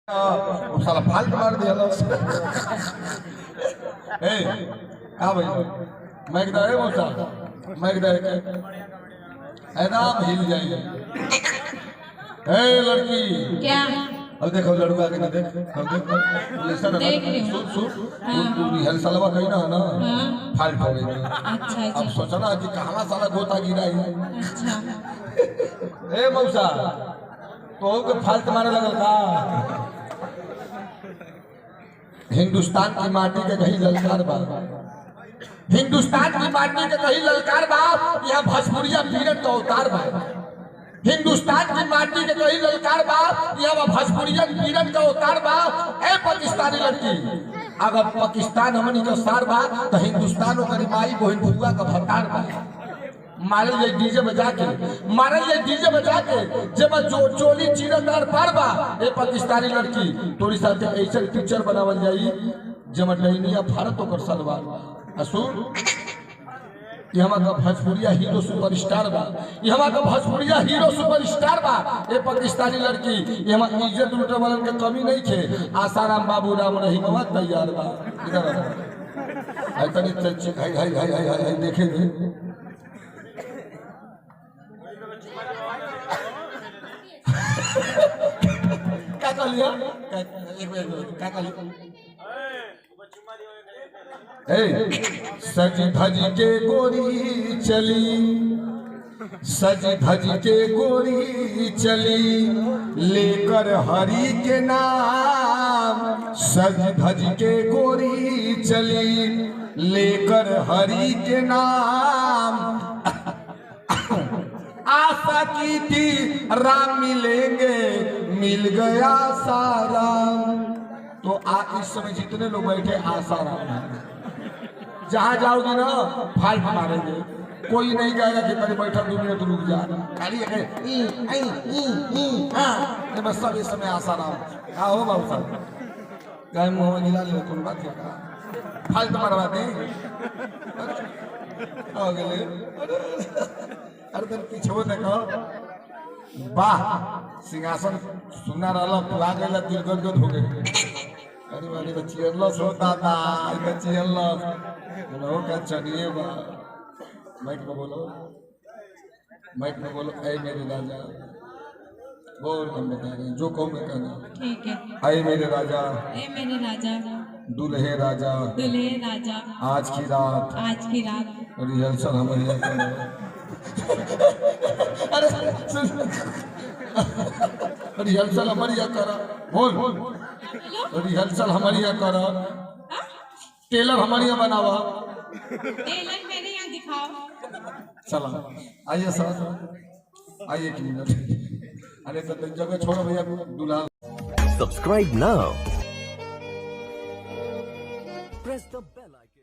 वो साला फाल्ट मार दिया लो ए का भाई मैं किधर है मौसा मैं किधर है एकदम हिल जाएगी ए लड़की क्या अब देखो लड़का के ना देख अब देखो ऐसा ना सुन सुन तू रिहल सलवा कहीं ना ना फाल्ट हो गई अच्छा अब सोचा ना कि कहाँ साला गोता गिरा है अच्छा ए मौसा तो के फाल्ट मारे लगल का हिंदुस्तान की माटी के कहीं ललकार बा हिंदुस्तान की माटी के कहीं ललकार बा यहाँ भोजपुरिया पीरन का अवतार बा हिंदुस्तान की माटी के कहीं ललकार बा यहाँ भोजपुरिया पीरन का अवतार बा ए पाकिस्तानी लड़की अगर पाकिस्तान हमनी का सार बा तो हिंदुस्तान ओकरी माई बहन फुआ का भतार बा मारल जाए डीजे बजा के मारल जाए डीजे बजा के जब जो चोली चीरदार पार बा ए पाकिस्तानी लड़की तोरी साथे ऐसे पिक्चर बनावल जाई जब डैनिया भारत ओकर सलवार असुर ये हमारा भोजपुरिया हीरो सुपरस्टार बा ये हमारा भोजपुरिया हीरो सुपरस्टार बा ए पाकिस्तानी लड़की ये हमारा इज्जत लूटे वालन के कमी नहीं थे आसाराम बाबू राम रहीमवा तैयार बा इधर आई तनी हाय देखेंगे सज धज के गोरी चली सज धज के गोरी चली लेकर हरि के नाम सज धज के गोरी चली लेकर हरि के नाम आशा की थी राम मिलेंगे मिल गया सारा तो इस समय जितने लोग बैठे आशा राम जहां जाओगे ना फाल्ट मारेंगे कोई नहीं कहेगा कि मेरे बैठा 2 मिनट रुक जा खाली बस सब इस समय आशा राम का हो बाबू साहब गाय मुँह गिरा ले तुम बात का फाल्ट मारवा दे अरे तेरे पीछे देखो वाह सिंहासन सुना रहा पुरा गया दिल गदगद हो गए अरे वाले तो चियरलस हो दादा तो चियरलस बोलो क्या चलिए बा माइक में बोलो ऐ मेरे राजा बोल हम बता रहे हैं जो कहूँ मैं कहना ठीक है ऐ मेरे राजा दूल्हे राजा आज की रात रिहर्सल हमारे अरे रिहर्सल हमारी यहाँ करा बोल रिहर्सल हमारी यहाँ करा टेलर हमारी यहाँ बनावा टेलर मेरे यहाँ दिखाओ चला आइए सर आइए 1 मिनट अरे तो जगह छोड़ो भैया दूल्हा Subscribe now. Press the bell icon.